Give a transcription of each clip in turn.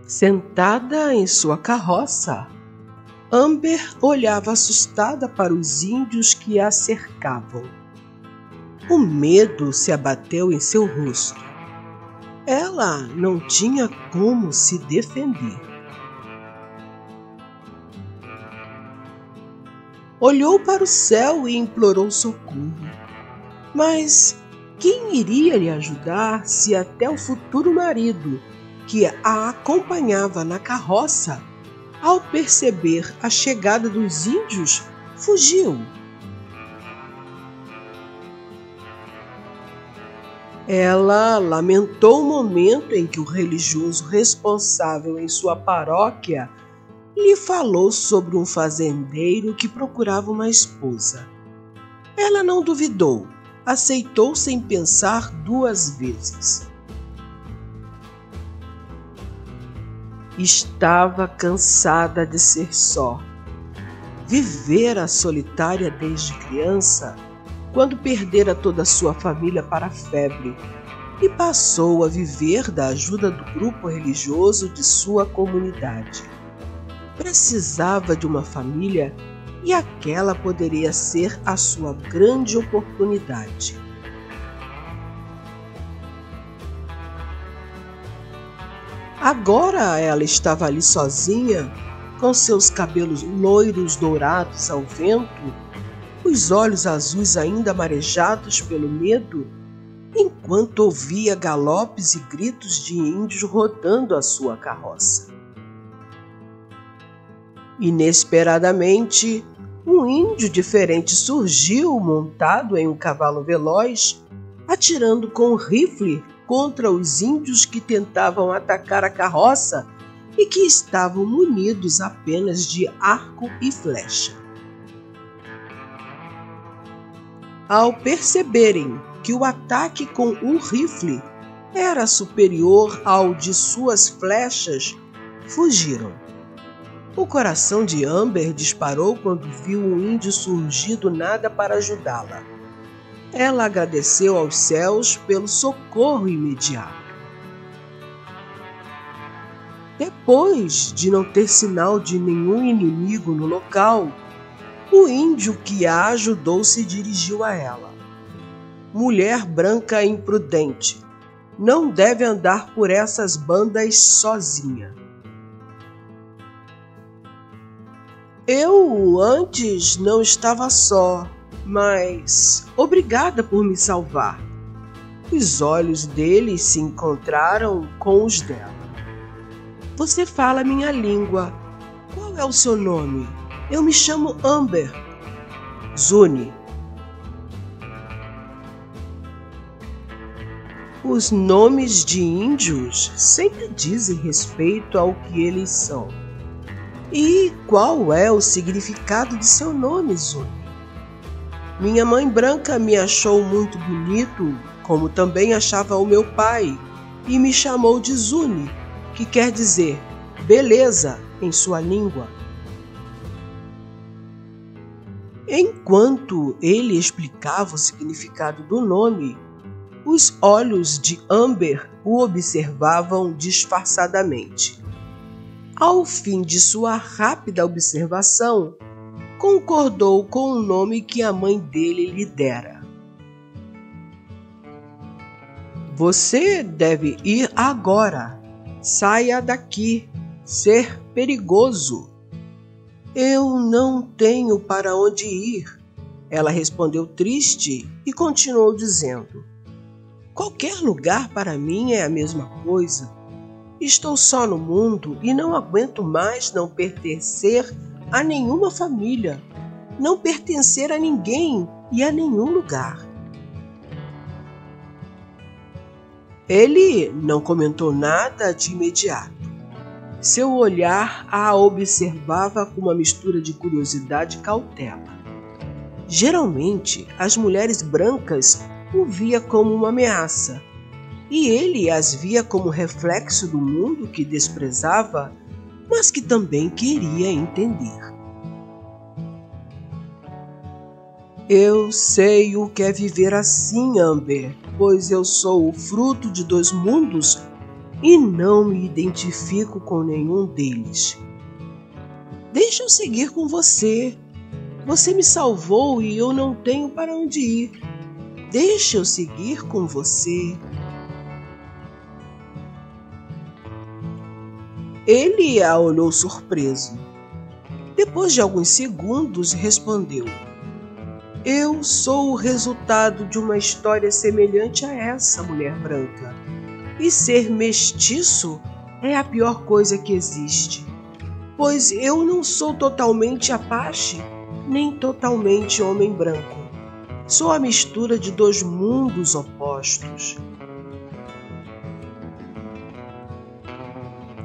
Sentada em sua carroça, Amber olhava assustada para os índios que a cercavam. O medo se abateu em seu rosto. Ela não tinha como se defender. Olhou para o céu e implorou socorro. Mas quem iria lhe ajudar se até o futuro marido, que a acompanhava na carroça, ao perceber a chegada dos índios, fugiu? Ela lamentou o momento em que o religioso responsável em sua paróquia lhe falou sobre um fazendeiro que procurava uma esposa. Ela não duvidou, aceitou sem pensar duas vezes. Estava cansada de ser só. Vivera solitária desde criança, quando perdera toda a sua família para a febre, e passou a viver da ajuda do grupo religioso de sua comunidade. Precisava de uma família e aquela poderia ser a sua grande oportunidade. Agora ela estava ali sozinha, com seus cabelos loiros dourados ao vento, os olhos azuis ainda marejados pelo medo, enquanto ouvia galopes e gritos de índios rodando a sua carroça. Inesperadamente, um índio diferente surgiu montado em um cavalo veloz, atirando com um rifle contra os índios que tentavam atacar a carroça e que estavam munidos apenas de arco e flecha. Ao perceberem que o ataque com o rifle era superior ao de suas flechas, fugiram. O coração de Amber disparou quando viu um índio surgir do nada para ajudá-la. Ela agradeceu aos céus pelo socorro imediato. Depois de não ter sinal de nenhum inimigo no local, o índio que a ajudou se dirigiu a ela. Mulher branca imprudente, não deve andar por essas bandas sozinha. Eu antes não estava só, mas obrigada por me salvar. Os olhos dele se encontraram com os dela. Você fala minha língua. Qual é o seu nome? Eu me chamo Amber. Zuni. Os nomes de índios sempre dizem respeito ao que eles são. E qual é o significado de seu nome, Zuni? Minha mãe branca me achou muito bonito, como também achava o meu pai, e me chamou de Zuni, que quer dizer beleza em sua língua. Enquanto ele explicava o significado do nome, os olhos de Amber o observavam disfarçadamente. Ao fim de sua rápida observação, concordou com o nome que a mãe dele lhe dera. Você deve ir agora. Saia daqui. Ser perigoso. Eu não tenho para onde ir, ela respondeu triste e continuou dizendo: qualquer lugar para mim é a mesma coisa. Estou só no mundo e não aguento mais não pertencer a nenhuma família, não pertencer a ninguém e a nenhum lugar. Ele não comentou nada de imediato. Seu olhar a observava com uma mistura de curiosidade e cautela. Geralmente, as mulheres brancas o via como uma ameaça, e ele as via como reflexo do mundo que desprezava, mas que também queria entender. Eu sei o que é viver assim, Amber, pois eu sou o fruto de dois mundos e não me identifico com nenhum deles. Deixa eu seguir com você. Você me salvou e eu não tenho para onde ir. Deixa eu seguir com você. Ele a olhou surpreso. Depois de alguns segundos, respondeu: Eu sou o resultado de uma história semelhante a essa, mulher branca. E ser mestiço é a pior coisa que existe, pois eu não sou totalmente Apache, nem totalmente homem branco. Sou a mistura de dois mundos opostos.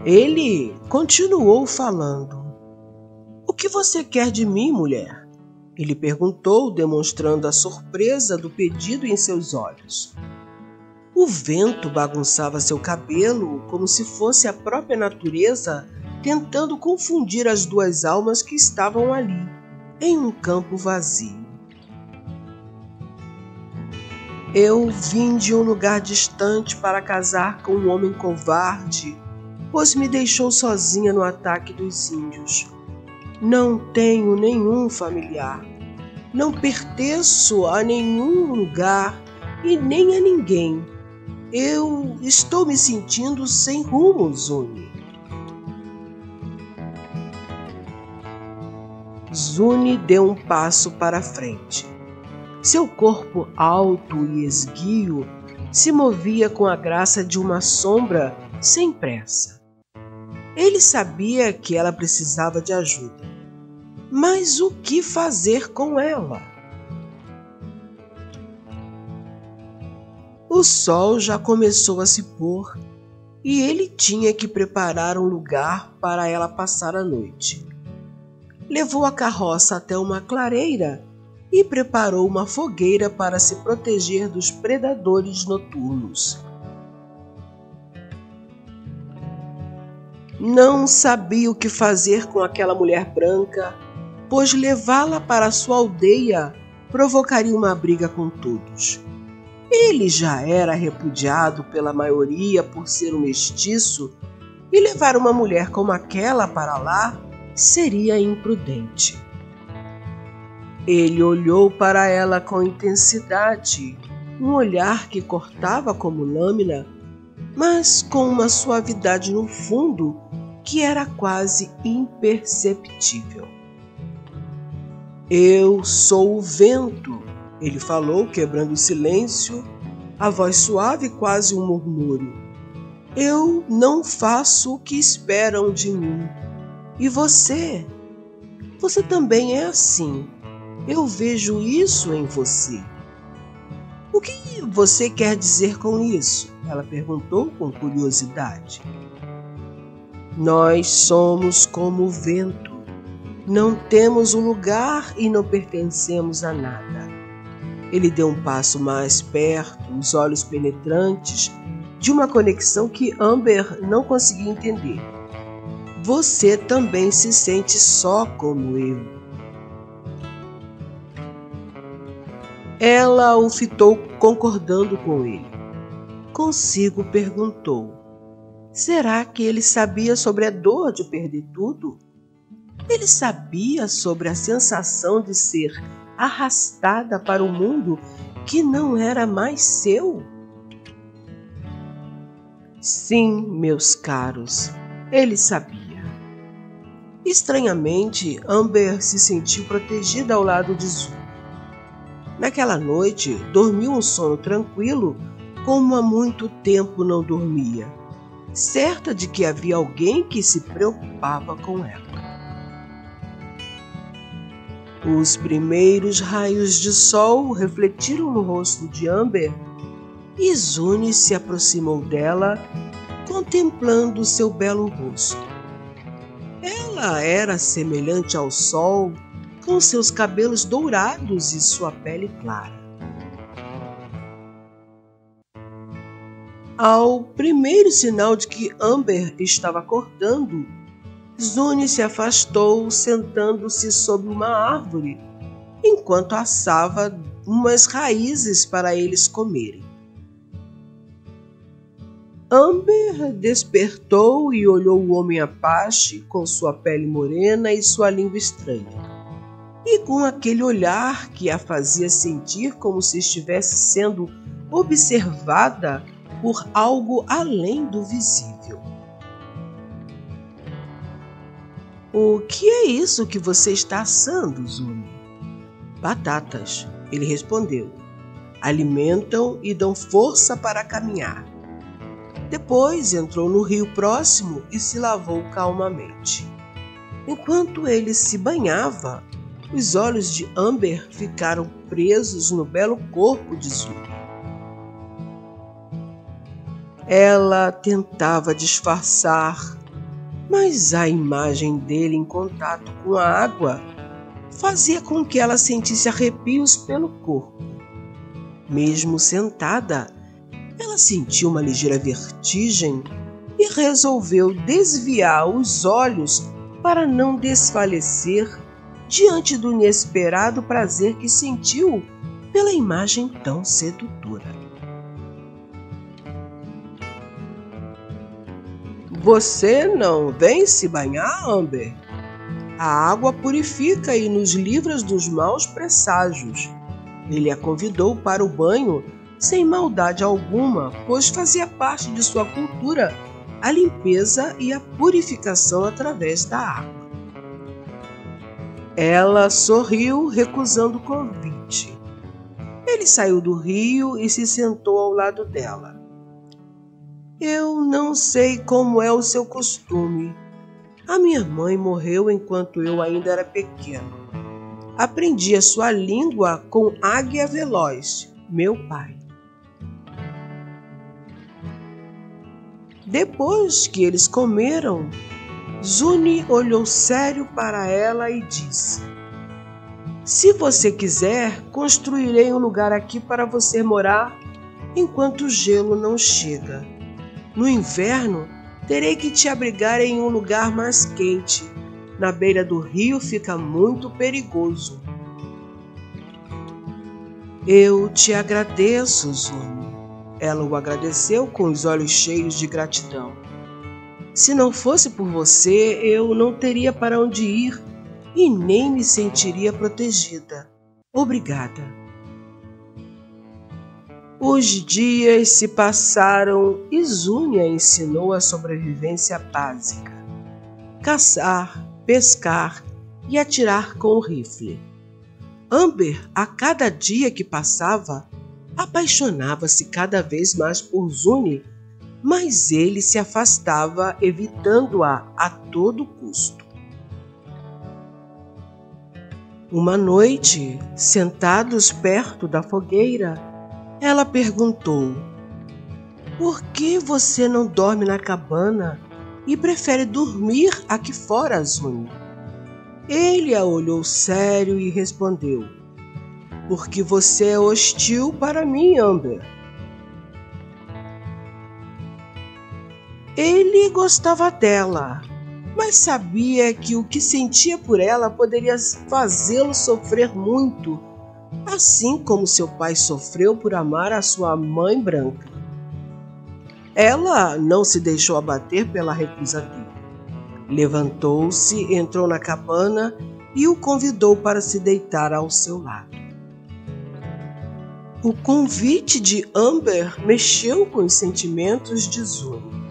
Ele continuou falando. O que você quer de mim, mulher? Ele perguntou, demonstrando a surpresa do pedido em seus olhos. O vento bagunçava seu cabelo como se fosse a própria natureza tentando confundir as duas almas que estavam ali, em um campo vazio. Eu vim de um lugar distante para casar com um homem covarde, pois me deixou sozinha no ataque dos índios. Não tenho nenhum familiar, não pertenço a nenhum lugar e nem a ninguém. Eu estou me sentindo sem rumo, Zuni. Zuni deu um passo para frente. Seu corpo alto e esguio se movia com a graça de uma sombra sem pressa. Ele sabia que ela precisava de ajuda. Mas o que fazer com ela? O sol já começou a se pôr e ele tinha que preparar um lugar para ela passar a noite. Levou a carroça até uma clareira e preparou uma fogueira para se proteger dos predadores noturnos. Não sabia o que fazer com aquela mulher branca, pois levá-la para sua aldeia provocaria uma briga com todos. Ele já era repudiado pela maioria por ser um mestiço, e levar uma mulher como aquela para lá seria imprudente. Ele olhou para ela com intensidade, um olhar que cortava como lâmina, mas com uma suavidade no fundo que era quase imperceptível. Eu sou o vento, ele falou, quebrando o silêncio, a voz suave, quase um murmúrio. Eu não faço o que esperam de mim. E você? Você também é assim. Eu vejo isso em você. O que você quer dizer com isso? Ela perguntou com curiosidade. Nós somos como o vento. Não temos um lugar e não pertencemos a nada. Ele deu um passo mais perto, os olhos penetrantes, de uma conexão que Amber não conseguia entender. Você também se sente só como eu. Ela o fitou concordando com ele. Consigo perguntou. Será que ele sabia sobre a dor de perder tudo? Ele sabia sobre a sensação de ser arrastada para o mundo que não era mais seu? Sim, meus caros, ele sabia. Estranhamente, Amber se sentiu protegida ao lado de Zuni. Naquela noite, dormiu um sono tranquilo, como há muito tempo não dormia, certa de que havia alguém que se preocupava com ela. Os primeiros raios de sol refletiram no rosto de Amber e Zuni se aproximou dela, contemplando seu belo rosto. Ela era semelhante ao sol, com seus cabelos dourados e sua pele clara. Ao primeiro sinal de que Amber estava acordando, Zuni se afastou, sentando-se sob uma árvore, enquanto assava umas raízes para eles comerem. Amber despertou e olhou o homem Apache com sua pele morena e sua língua estranha, e com aquele olhar que a fazia sentir como se estivesse sendo observada por algo além do visível. O que é isso que você está assando, Zuni? Batatas, ele respondeu. Alimentam e dão força para caminhar. Depois entrou no rio próximo e se lavou calmamente. Enquanto ele se banhava, os olhos de Amber ficaram presos no belo corpo de Zuni. Ela tentava disfarçar, mas a imagem dele em contato com a água fazia com que ela sentisse arrepios pelo corpo. Mesmo sentada, ela sentiu uma ligeira vertigem e resolveu desviar os olhos para não desfalecer diante do inesperado prazer que sentiu pela imagem tão sedutora. Você não vem se banhar, Amber? A água purifica e nos livra dos maus presságios. Ele a convidou para o banho sem maldade alguma, pois fazia parte de sua cultura a limpeza e a purificação através da água. Ela sorriu, recusando o convite. Ele saiu do rio e se sentou ao lado dela. Eu não sei como é o seu costume. A minha mãe morreu enquanto eu ainda era pequeno. Aprendi a sua língua com Águia Veloz, meu pai. Depois que eles comeram, Zuni olhou sério para ela e disse: Se você quiser, construirei um lugar aqui para você morar enquanto o gelo não chega. No inverno, terei que te abrigar em um lugar mais quente. Na beira do rio fica muito perigoso. Eu te agradeço, Zuni. Ela o agradeceu com os olhos cheios de gratidão. Se não fosse por você, eu não teria para onde ir e nem me sentiria protegida. Obrigada. Os dias se passaram e Zuni a ensinou a sobrevivência básica: caçar, pescar e atirar com o rifle. Amber, a cada dia que passava, apaixonava-se cada vez mais por Zuni, mas ele se afastava, evitando-a a todo custo. Uma noite, sentados perto da fogueira, ela perguntou: Por que você não dorme na cabana e prefere dormir aqui fora, Zuni? Ele a olhou sério e respondeu: Porque você é hostil para mim, Amber. Ele gostava dela, mas sabia que o que sentia por ela poderia fazê-lo sofrer muito, assim como seu pai sofreu por amar a sua mãe branca. Ela não se deixou abater pela recusa dele. Levantou-se, entrou na cabana e o convidou para se deitar ao seu lado. O convite de Amber mexeu com os sentimentos de Zuni.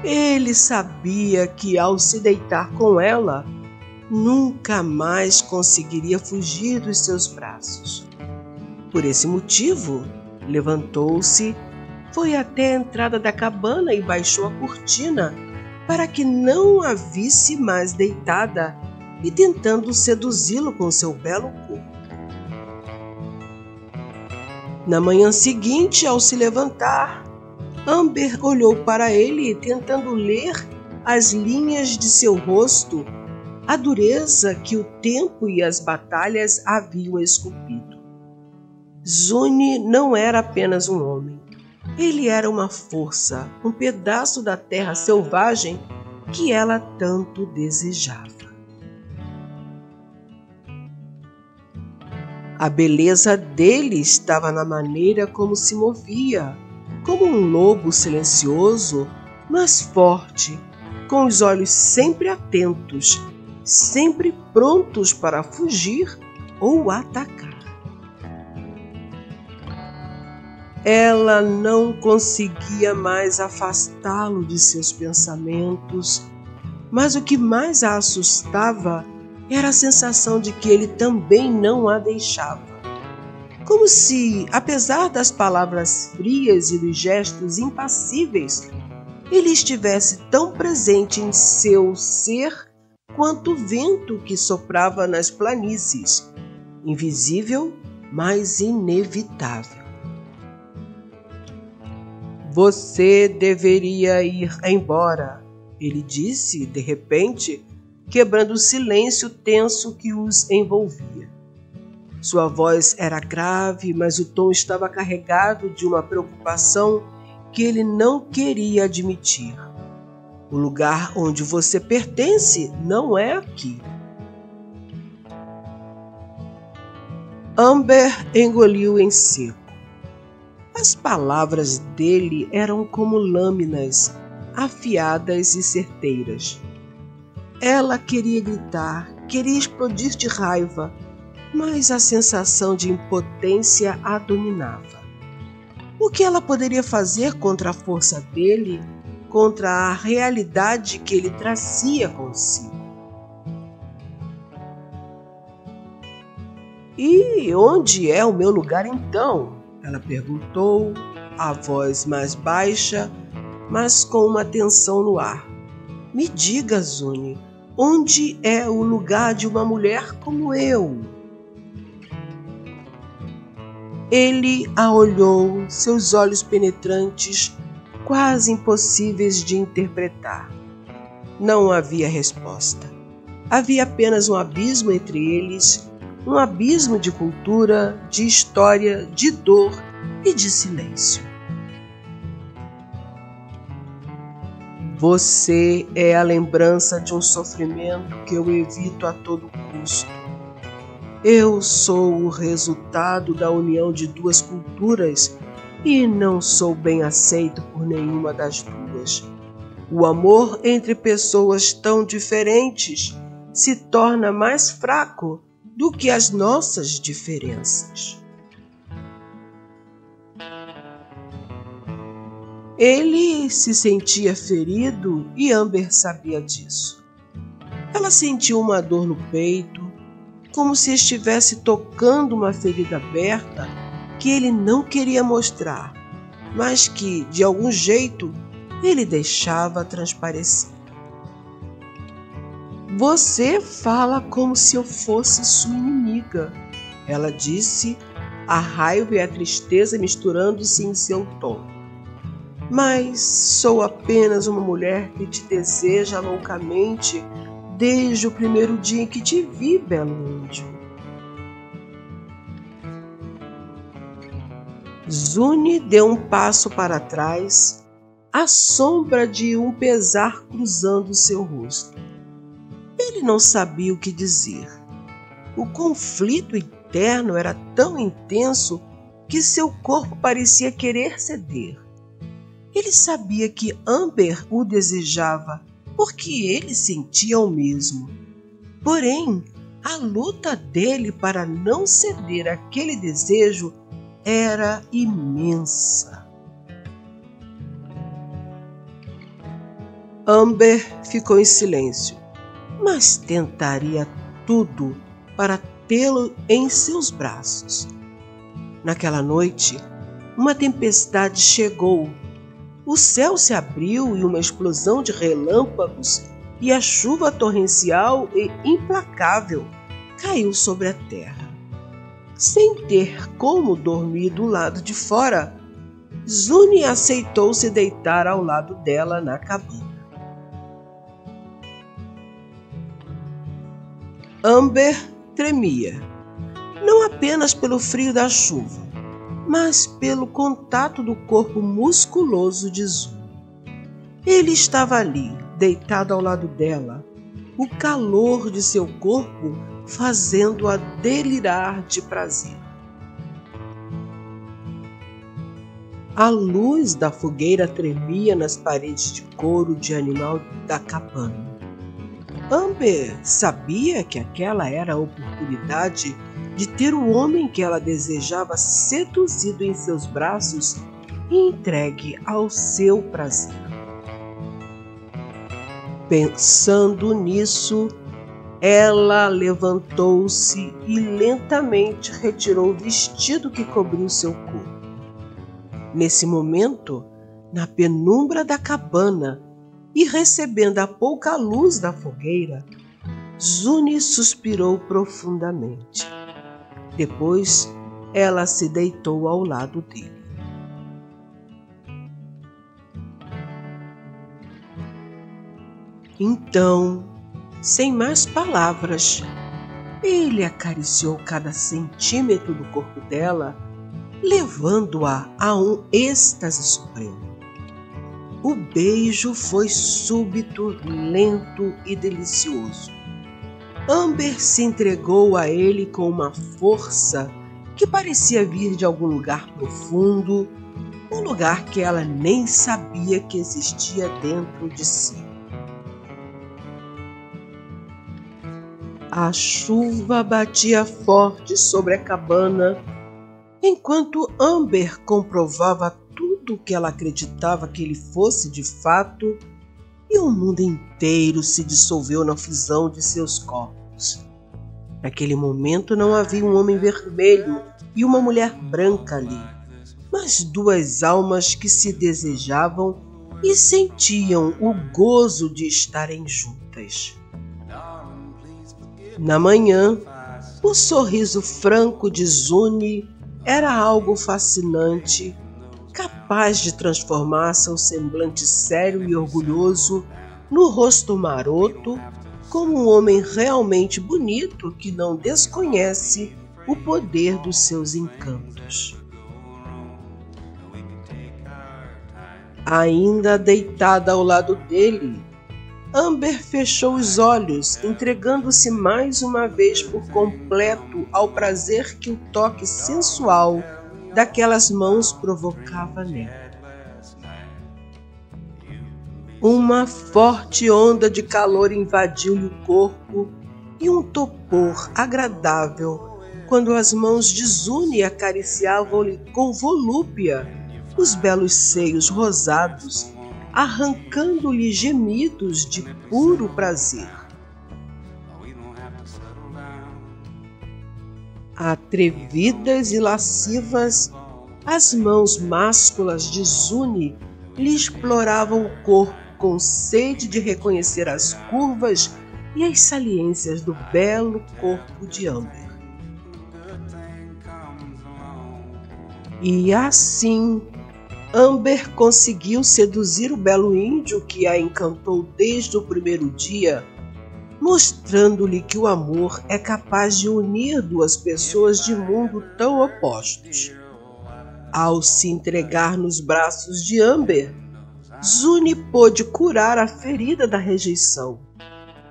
Ele sabia que ao se deitar com ela, nunca mais conseguiria fugir dos seus braços. Por esse motivo, levantou-se, foi até a entrada da cabana e baixou a cortina para que não a visse mais deitada e tentando seduzi-lo com seu belo corpo. Na manhã seguinte, ao se levantar, Amber olhou para ele, tentando ler as linhas de seu rosto, a dureza que o tempo e as batalhas haviam esculpido. Zuni não era apenas um homem. Ele era uma força, um pedaço da terra selvagem que ela tanto desejava. A beleza dele estava na maneira como se movia, como um lobo silencioso, mas forte, com os olhos sempre atentos, sempre prontos para fugir ou atacar. Ela não conseguia mais afastá-lo de seus pensamentos, mas o que mais a assustava era a sensação de que ele também não a deixava. Como se, apesar das palavras frias e dos gestos impassíveis, ele estivesse tão presente em seu ser quanto o vento que soprava nas planícies, invisível, mas inevitável. Você deveria ir embora, ele disse, de repente, quebrando o silêncio tenso que os envolvia. Sua voz era grave, mas o tom estava carregado de uma preocupação que ele não queria admitir. O lugar onde você pertence não é aqui. Amber engoliu em seco. As palavras dele eram como lâminas, afiadas e certeiras. Ela queria gritar, queria explodir de raiva, mas a sensação de impotência a dominava. O que ela poderia fazer contra a força dele, contra a realidade que ele trazia consigo? E onde é o meu lugar então? Ela perguntou, a voz mais baixa, mas com uma tensão no ar. Me diga, Zune, onde é o lugar de uma mulher como eu? Ele a olhou, seus olhos penetrantes, quase impossíveis de interpretar. Não havia resposta. Havia apenas um abismo entre eles, um abismo de cultura, de história, de dor e de silêncio. Você é a lembrança de um sofrimento que eu evito a todo custo. Eu sou o resultado da união de duas culturas e não sou bem aceito por nenhuma das duas. O amor entre pessoas tão diferentes se torna mais fraco do que as nossas diferenças. Ele se sentia ferido e Amber sabia disso. Ela sentiu uma dor no peito, como se estivesse tocando uma ferida aberta que ele não queria mostrar, mas que, de algum jeito, ele deixava transparecer. Você fala como se eu fosse sua inimiga, ela disse, a raiva e a tristeza misturando-se em seu tom. Mas sou apenas uma mulher que te deseja loucamente desde o primeiro dia em que te vi, belo índio. Zune deu um passo para trás, a sombra de um pesar cruzando seu rosto. Ele não sabia o que dizer. O conflito interno era tão intenso que seu corpo parecia querer ceder. Ele sabia que Amber o desejava, porque ele sentia o mesmo. Porém, a luta dele para não ceder àquele desejo era imensa. Amber ficou em silêncio, mas tentaria tudo para tê-lo em seus braços. Naquela noite, uma tempestade chegou. O céu se abriu e uma explosão de relâmpagos e a chuva torrencial e implacável caiu sobre a terra. Sem ter como dormir do lado de fora, Zune aceitou se deitar ao lado dela na cabana. Amber tremia, não apenas pelo frio da chuva, mas pelo contato do corpo musculoso de Zune. Ele estava ali, deitado ao lado dela, o calor de seu corpo fazendo-a delirar de prazer. A luz da fogueira tremia nas paredes de couro de animal da cabana. Amber sabia que aquela era a oportunidade de ter o homem que ela desejava seduzido em seus braços e entregue ao seu prazer. Pensando nisso, ela levantou-se e lentamente retirou o vestido que cobria o seu corpo. Nesse momento, na penumbra da cabana e recebendo a pouca luz da fogueira, Zuni suspirou profundamente. Depois, ela se deitou ao lado dele. Então, sem mais palavras, ele acariciou cada centímetro do corpo dela, levando-a a um êxtase supremo. O beijo foi súbito, lento e delicioso. Amber se entregou a ele com uma força que parecia vir de algum lugar profundo, um lugar que ela nem sabia que existia dentro de si. A chuva batia forte sobre a cabana, enquanto Amber comprovava tudo o que ela acreditava que ele fosse de fato, e o mundo inteiro se dissolveu na fusão de seus corpos. Naquele momento não havia um homem vermelho e uma mulher branca ali, mas duas almas que se desejavam e sentiam o gozo de estarem juntas. Na manhã, o sorriso franco de Zuni era algo fascinante, capaz de transformar seu semblante sério e orgulhoso no rosto maroto, como um homem realmente bonito que não desconhece o poder dos seus encantos. Ainda deitada ao lado dele, Amber fechou os olhos, entregando-se mais uma vez por completo ao prazer que o toque sensual daquelas mãos provocava nela. Uma forte onda de calor invadiu-lhe o corpo e um topor agradável quando as mãos de Zuni acariciavam-lhe com volúpia os belos seios rosados, arrancando-lhe gemidos de puro prazer. Atrevidas e lascivas, as mãos másculas de Zuni lhe exploravam o corpo com sede de reconhecer as curvas e as saliências do belo corpo de Amber. E assim, Amber conseguiu seduzir o belo índio que a encantou desde o primeiro dia, mostrando-lhe que o amor é capaz de unir duas pessoas de mundo tão opostos. Ao se entregar nos braços de Amber, Zuni pôde curar a ferida da rejeição,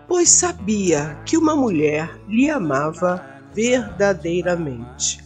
pois sabia que uma mulher lhe amava verdadeiramente.